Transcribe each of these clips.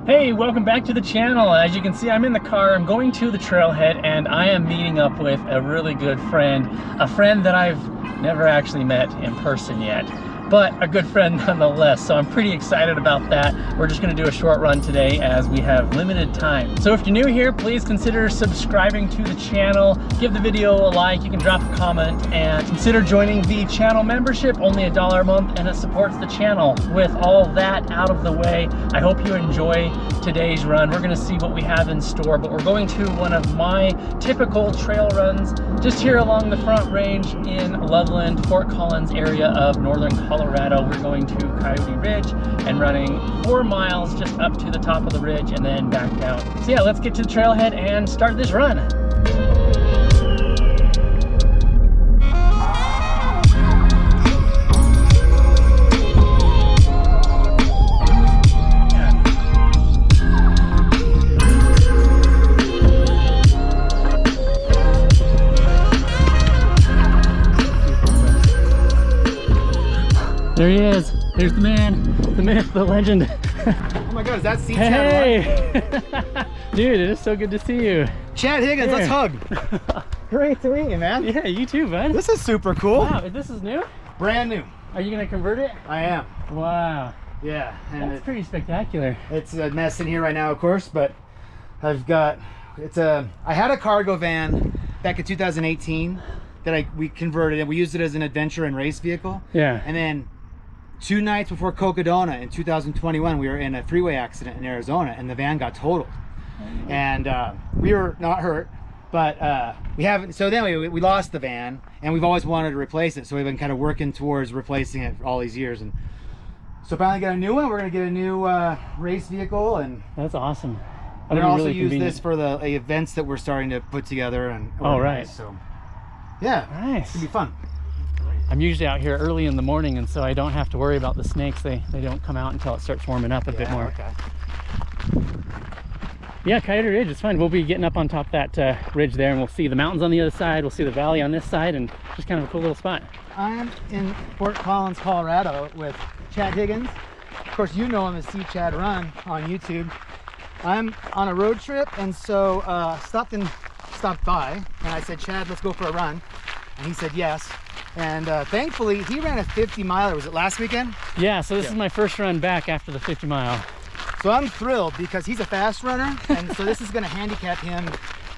Hey, welcome back to the channel. As you can see, I'm in the car. I'm going to the trailhead and I am meeting up with a really good friend. A friend that I've never actually met in person yet, but a good friend nonetheless. So I'm pretty excited about that. We're just gonna do a short run today as we have limited time. So if you're new here, please consider subscribing to the channel. Give the video a like, you can drop a comment, and consider joining the channel membership, only $1 a month, and it supports the channel. With all that out of the way, I hope you enjoy today's run. We're gonna see what we have in store, but we're going to one of my typical trail runs just here along the Front Range in Loveland, Fort Collins area of northern Colorado. We're going to Coyote Ridge and running 4 miles just up to the top of the ridge and then back down. So yeah, let's get to the trailhead and start this run. There he is. There's the man, the myth, the legend. Oh my God, is that C-Chad? Hey! Dude, it is so good to see you. Chad Higgins, Here. let's hug. Great to meet you, man. Yeah, you too, bud. This is super cool. Wow, this is new? Brand new. Are you gonna convert it? I am. Wow. Yeah. And That's pretty spectacular. it's a mess in here right now, of course, but I've got, I had a cargo van back in 2018 that we converted and we used it as an adventure and race vehicle. Yeah. And then 2 nights before Cocodona in 2021, we were in a freeway accident in Arizona and the van got totaled. And we were not hurt, but we haven't, so then we lost the van and we've always wanted to replace it. So we've been kind of working towards replacing it for all these years. And so finally got a new one. We're gonna get a new race vehicle, and that's awesome. we're gonna also use this for the events that we're starting to put together and organize. Oh, right. So yeah, Nice. it's gonna be fun. I'm usually out here early in the morning, and so I don't have to worry about the snakes. They don't come out until it starts warming up a bit more. Okay. Yeah, Coyote Ridge is fun. We'll be getting up on top of that ridge there, and we'll see the mountains on the other side. We'll see the valley on this side, and just kind of a cool little spot. I'm in Fort Collins, Colorado with Chad Higgins. Of course, you know him as C-Chad Run on YouTube. I'm on a road trip, and so stopped by, and I said, Chad, let's go for a run. And he said yes. And thankfully, he ran a 50 miler. Was it last weekend? Yeah, so this is my first run back after the 50 mile. So I'm thrilled because he's a fast runner, and so this is going to handicap him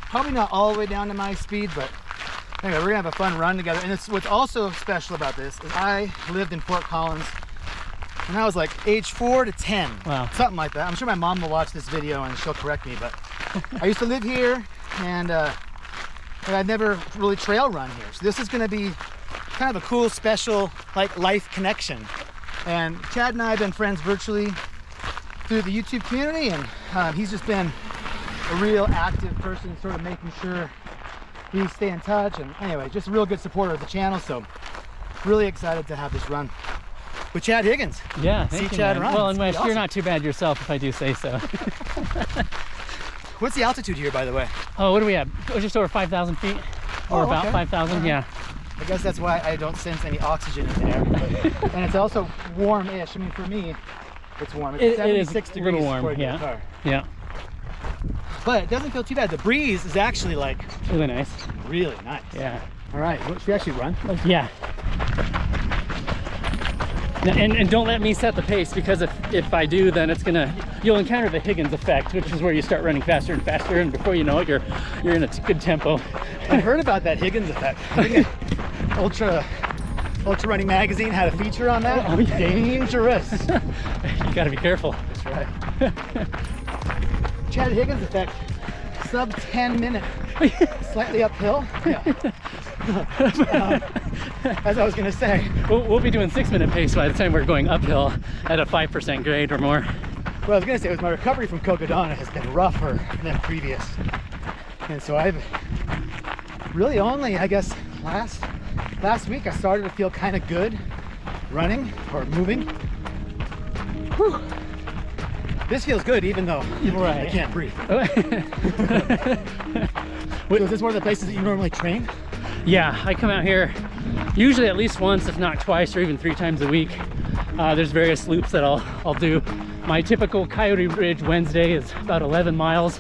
probably not all the way down to my speed, but anyway, we're gonna have a fun run together. And it's, what's also special about this is I lived in Fort Collins when I was like age 4 to 10. Wow. Something like that. I'm sure my mom will watch this video and she'll correct me, but I used to live here, and I've never really trail run here. So this is gonna be kind of a cool, special, like, life connection. And Chad and I have been friends virtually through the YouTube community, and he's just been a real active person, sort of making sure we stay in touch. And anyway, just a real good supporter of the channel. So really excited to have this run with Chad Higgins. Yeah, thank you, Chad man. run. Well, It's and Wes, awesome. you're not too bad yourself, if I do say so. What's the altitude here, by the way? Oh, what are we at? Oh, just over 5,000 feet, or Oh, about okay. 5,000. Yeah. I guess that's why I don't sense any oxygen in the air. And it's also warm-ish. I mean, for me, it's warm. It's It 76 is a degrees little warm. before you get in the Yeah. car. Yeah. But it doesn't feel too bad. The breeze is actually like Really nice. really nice. Yeah. All right, should we actually run? Yeah. And don't let me set the pace, because if I do, then you'll encounter the Higgins Effect, which is where you start running faster and faster, and before you know it, you're in a good tempo. I heard about that Higgins Effect. I think Ultra Running Magazine had a feature on that. Oh, yeah. Dangerous. You got to be careful. That's right. Chad Higgins Effect, sub 10 minute, slightly uphill. Yeah. As I was gonna say, We'll be doing 6-minute pace by the time we're going uphill at a 5% grade or more. what I was gonna say was my recovery from Cocodona has been rougher than previous, and so I've really only, I guess, last week I started to feel kind of good running or moving. Whew. This feels good, even though I can't breathe. So is this one of the places that you normally train? Yeah, I come out here usually at least once, if not twice, or even 3 times a week. There's various loops that I'll do My typical Coyote Ridge Wednesday is about 11 miles.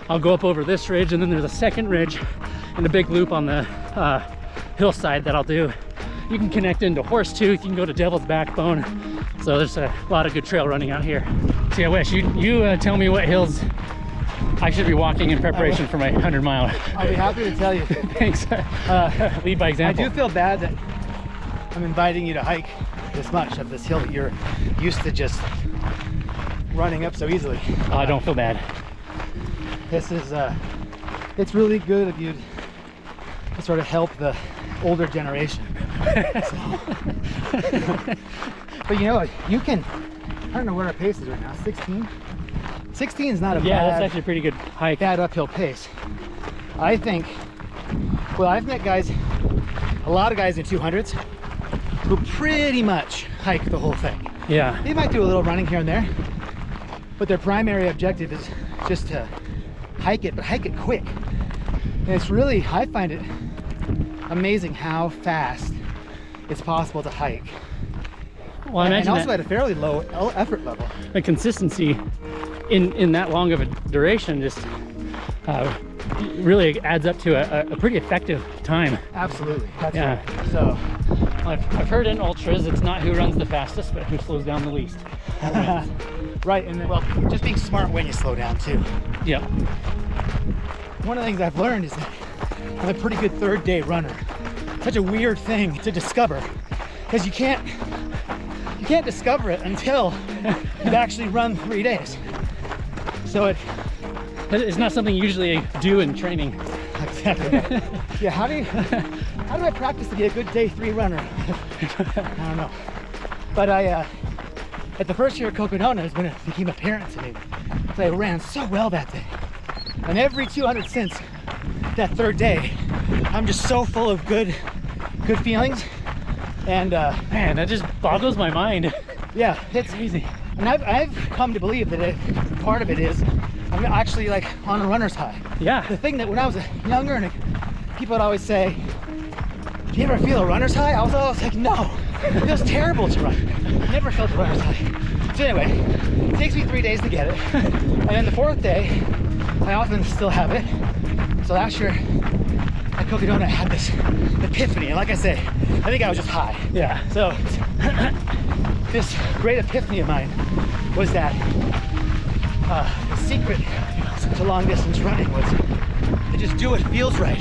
I'll go up over this ridge, and then there's a second ridge and a big loop on the hillside that I'll do. You can connect into Horsetooth, you can go to Devil's Backbone. So there's a lot of good trail running out here. See, I wish you tell me what hills I should be walking in preparation for my 100-mile. I'll be happy to tell you. Thanks. Lead by example. I do feel bad that I'm inviting you to hike this much of this hill that you're used to just running up so easily. I don't feel bad. This is, it's really good of you to sort of help the older generation. But you know what, you can, I don't know what our pace is right now, 16? 16 is not a that's actually a pretty good hike. Bad uphill pace. I think, well, I've met guys, a lot of guys in 200s who pretty much hike the whole thing. Yeah. They might do a little running here and there, but their primary objective is just to hike it, but hike it quick. And it's really, I find it amazing how fast it's possible to hike. Well, I imagine and also at a fairly low effort level. The consistency in that long of a duration just really adds up to a pretty effective time. Absolutely. That's yeah. Right. So I've heard in ultras it's not who runs the fastest, but who slows down the least. Right, and well, just being smart when you slow down too. Yeah. One of the things I've learned is that I'm a pretty good third day runner. Such a weird thing to discover, because you can't discover it until you've actually run 3 days. So it's not something you usually do in training. Exactly. Yeah, how do I practice to be a good day 3 runner? I don't know. But at the first year of Cocodona is when it became apparent to me. So I ran so well that day. And every 200 since that third day, I'm just so full of good feelings. And man, that just boggles my mind. Yeah, it's crazy. And I've come to believe that part of it is I'm actually like on a runner's high. Yeah. The thing that when I was younger and people would always say, do you ever feel a runner's high? I was always like, no, it feels terrible to run. Never felt a runner's high. So anyway, it takes me 3 days to get it. And then the 4th day, I often still have it. So last year at Cocodona, I had this epiphany. And like I said, I think I was just high. Yeah. So this great epiphany of mine was that the secret to long distance running was to just do what feels right.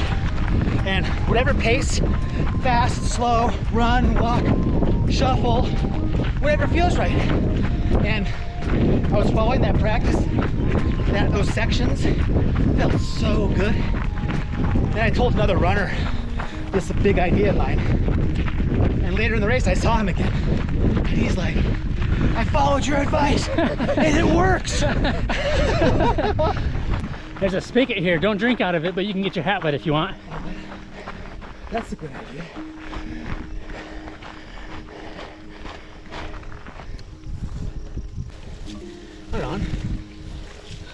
And whatever pace, fast, slow, run, walk, shuffle, whatever feels right. And I was following that practice, those sections felt so good. Then I told another runner this big idea of mine. And later in the race, I saw him again. And he's like, I followed your advice and it works. There's a spigot here. Don't drink out of it, but you can get your hat wet if you want. That's a good idea. Hold on.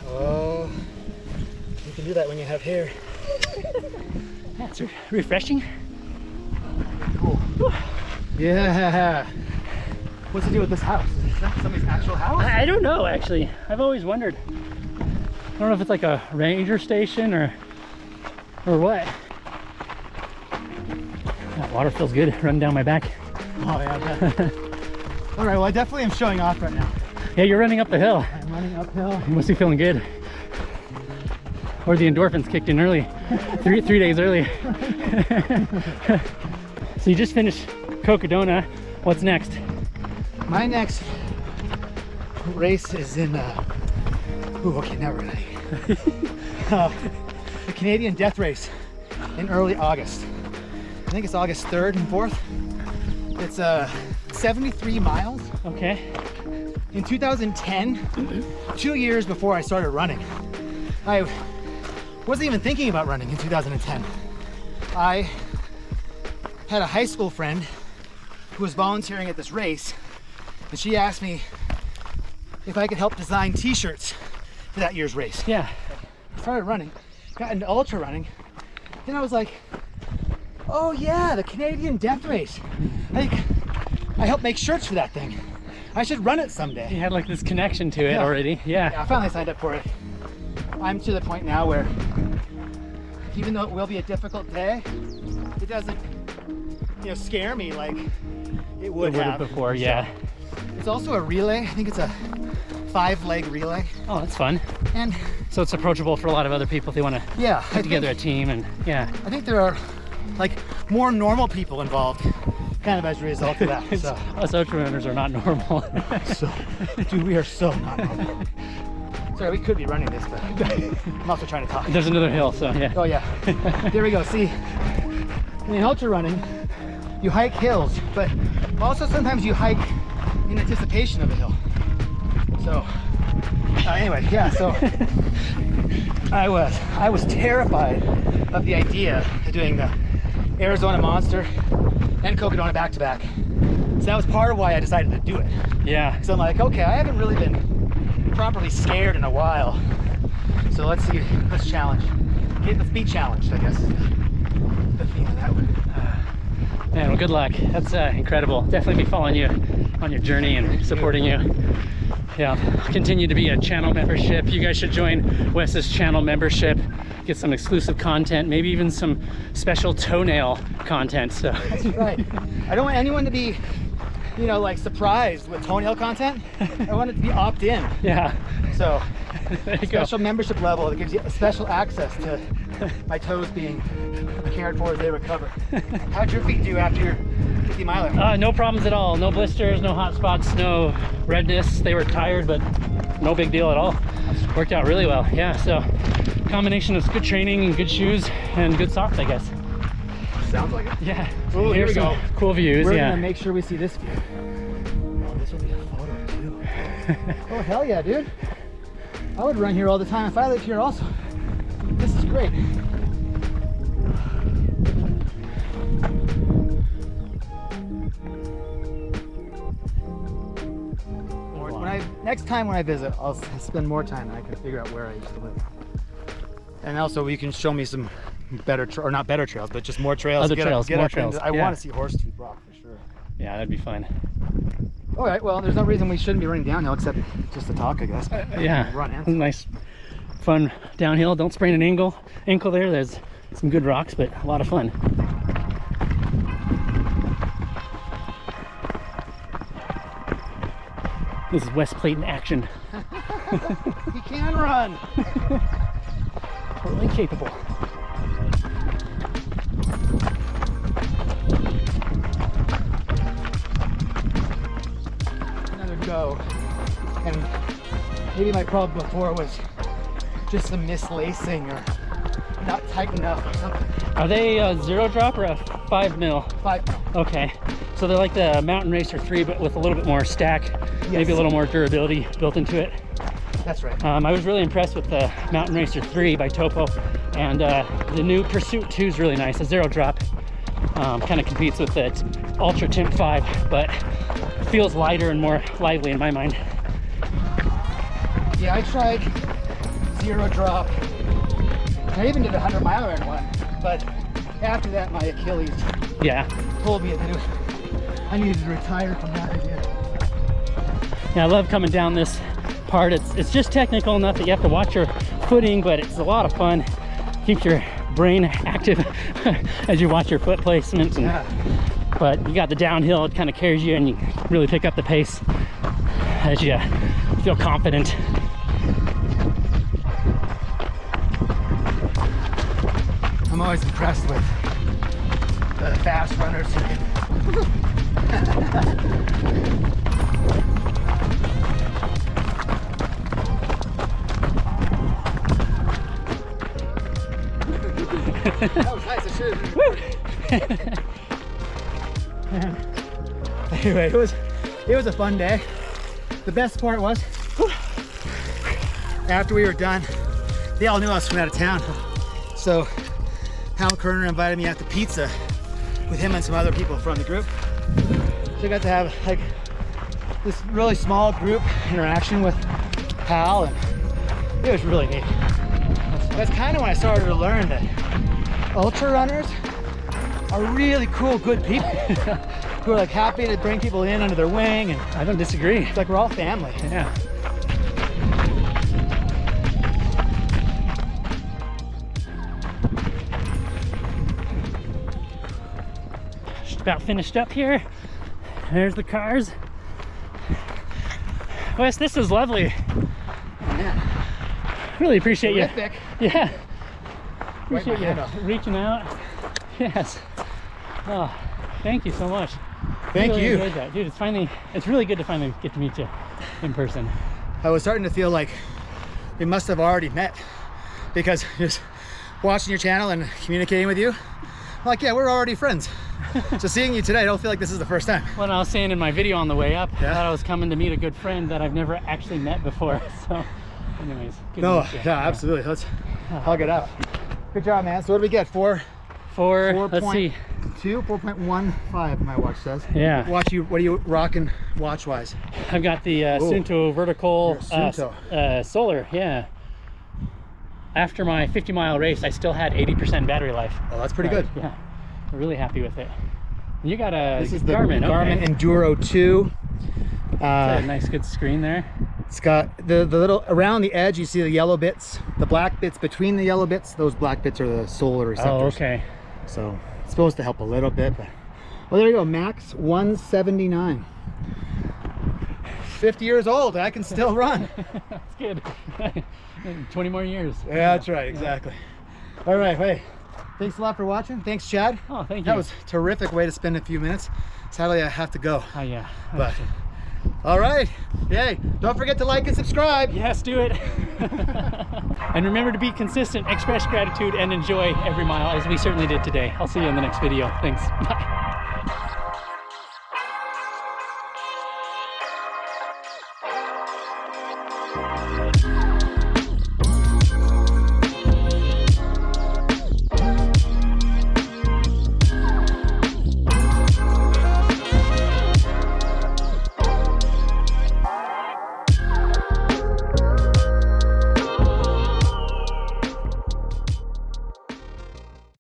Oh, you can do that when you have hair. That's refreshing. Cool. Yeah. What's to do with this house? Is that somebody's actual house? I don't know, actually. I've always wondered. I don't know if it's like a ranger station or what. That water feels good running down my back. Oh yeah. All right. Well, I definitely am showing off right now. Yeah, you're running up the hill. I'm running uphill. You must be feeling good. Or the endorphins kicked in early, three days early. So you just finished Cocodona. What's next? My next race is in, okay, now we're gonna the Canadian Death Race in early August. I think it's August 3rd and 4th. It's 73 miles. Okay. In 2010, 2 years before I started running, I wasn't even thinking about running in 2010. I had a high school friend who was volunteering at this race, and she asked me if I could help design t-shirts for that year's race. Yeah. I started running, got into ultra running, then I was like, oh yeah, the Canadian Death Race. I helped make shirts for that thing. I should run it someday. You had like this connection to it already. Yeah, I finally signed up for it. I'm to the point now where even though it will be a difficult day, it doesn't, you know, scare me like it would have before. Yeah. It's also a relay. I think it's a 5-leg relay. Oh, that's fun. And so it's approachable for a lot of other people if they want to put together a team. And I think there are like more normal people involved kind of as a result of that. So us ultra runners are not normal. So, dude, we are so not normal. Sorry, we could be running this, but I'm also trying to talk. There's another hill, so yeah. Oh yeah, there we go. See, in ultra running, you hike hills, but also sometimes you hike in anticipation of a hill. So anyway, yeah, so I was terrified of the idea of doing the Arizona Monster and Cocodona back-to-back. So that was part of why I decided to do it. Yeah. So I'm like, okay, I haven't really been properly scared in a while. So let's see, let's challenge. Okay, let's be challenged, I guess. The theme of that one. Man, well, good luck. That's incredible. Definitely be following you on your journey and supporting you. Yeah, continue to be a channel membership. You guys should join Wes's channel membership. Get some exclusive content, maybe even some special toenail content. So that's right. I don't want anyone to be, you know, like surprised with toenail content. I want it to be opt-in. Yeah. So there you special go. membership level that gives you special access to my toes being cared for as they recover. How'd your feet do after your 50 miler? No problems at all. No blisters, no hot spots, no redness. They were tired, but no big deal at all. Worked out really well. Yeah, so combination of good training and good shoes and good socks, I guess. Sounds like it. Yeah. Oh, here we go. Cool views. We're gonna make sure we see this view. Oh, this will be a photo too. Oh, hell yeah, dude. I would run here all the time if I lived here also. This is great. Next time when I visit, I'll spend more time and I can figure out where I used to live. And also you can show me some better, or not better trails, but just more trails. Other trails, more trails. I want to see Horsetooth Rock for sure. Yeah, that'd be fun. All right, well, there's no reason we shouldn't be running downhill except just to talk, I guess. Yeah, run and nice, fun downhill. Don't sprain an ankle there. There's some good rocks, but a lot of fun. This is Wes Plate in action. He can run. Totally capable. Another go. And maybe my problem before was just some mislacing or not tight enough or something. Are they a 0 drop or a 5 mil? 5 mil. Okay. So they're like the Mountain Racer 3, but with a little bit more stack, maybe a little more durability built into it. That's right. I was really impressed with the Mountain Racer 3 by Topo, and the new Pursuit 2 is really nice. A 0 drop kind of competes with the Ultra Timp 5, but feels lighter and more lively in my mind. Yeah, I tried 0 drop. I even did a 100 miler in one, but after that my Achilles told me that I needed to retire from that idea. Yeah, I love coming down this part. It's just technical enough that you have to watch your footing, but it's a lot of fun. Keeps your brain active as you watch your foot placements. And, but you got the downhill, it kind of carries you and you really pick up the pace as you feel confident. I'm always impressed with the fast runners who can that was nice, I should have. Anyway, it was a fun day. The best part was after we were done, they all knew I was from out of town. So Hal Kerner invited me out to pizza with him and some other people from the group. So I got to have like this really small group interaction with Hal, and it was really neat. That's kind of when I started to learn that ultra runners are really cool, good people. who are like happy to bring people in under their wing, and I don't disagree. it's like we're all family. Yeah. Just about finished up here. There's the cars. Wes, this is lovely. Yeah. Really appreciate Terrific. you. Yeah. Wipe my Appreciate hand you off. reaching out. Yes. Oh, thank you so much. Thank Really you. enjoyed that. Dude, it's really good to finally get to meet you in person. I was starting to feel like we must have already met, because just watching your channel and communicating with you, I'm like, yeah, we're already friends. So seeing you today, I don't feel like this is the first time. When I was saying in my video on the way up, Yeah. I thought I was coming to meet a good friend that I've never actually met before. So anyways, good to No, meet you. yeah, absolutely. Let's hug it out. Good job, man. So what do we get? Let's see. 4.15, my watch says. Yeah. What are you rocking watch wise? I've got the Sunto vertical Your Sunto. solar, yeah. After my 50-mile race, I still had 80% battery life. Oh, that's pretty good. Yeah, I'm really happy with it. You got a This is the Garmin, Garmin okay. Enduro 2. Got a nice good screen there. It's got the little, around the edge, you see the yellow bits, the black bits between the yellow bits. Those black bits are the solar receptors. Oh, okay. So it's supposed to help a little bit, but well, there you go. Max 179. 50 years old, I can still run. That's good. 20 more years. Yeah, that's right, exactly. All right, hey, thanks a lot for watching. Thanks, Chad. Oh, thank you. That was a terrific way to spend a few minutes. Sadly, I have to go. Oh, yeah. But all right, yay! Don't forget to like and subscribe. Yes, do it. And remember to be consistent, express gratitude, and enjoy every mile, as we certainly did today. I'll see you in the next video. Thanks. Bye.